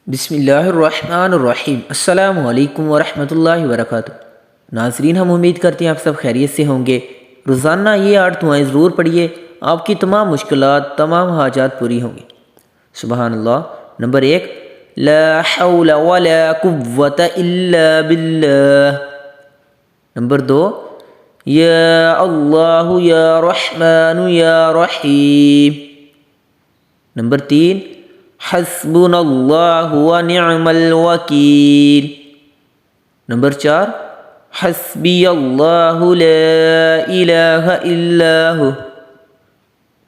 بسم اللہ الرحمن الرحیم۔ السلام علیکم ورحمۃ اللہ وبرکاتہ۔ ناظرین، ہم امید کرتے ہیں آپ سب خیریت سے ہوں گے۔ روزانہ یہ 8 دعائیں ضرور پڑھیے، آپ کی تمام مشکلات، تمام حاجات پوری ہوں گی۔ سبحان اللہ۔ نمبر 1، لا حول ولا قوة الا باللہ۔ نمبر 2، یا اللہ یا رحمن یا رحیم۔ نمبر 3، حسبنا اللہ ونعم الوکیل۔ نمبر 4، حسبی اللہ لا الہ الا ہو۔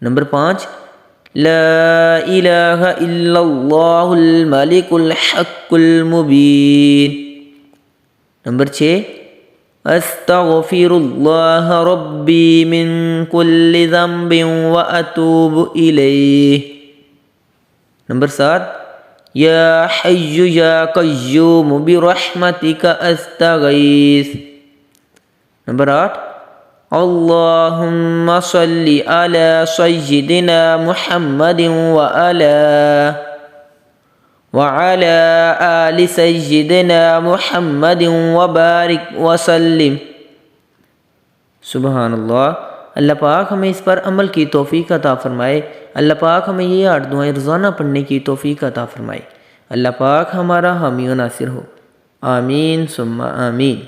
نمبر 5، لا الہ الا اللہ الملک الحق المبین۔ نمبر 6، استغفر اللہ ربی من کل ذنب واتوب الیہ۔ نمبر 7، یا حی یا قیوم برحمتک استغیث۔ نمبر 8، اللہم صلی علی سیدنا محمد وعلی آل سیدنا محمد وبارک وسلم۔ سبحان اللہ۔ اللہ پاک ہمیں اس پر عمل کی توفیق عطا فرمائے۔ اللہ پاک ہمیں یہ 8 دعائیں روزانہ پڑھنے کی توفیق عطا فرمائے۔ اللہ پاک ہمارا حامی و ناصر ہو۔ آمین ثم آمین۔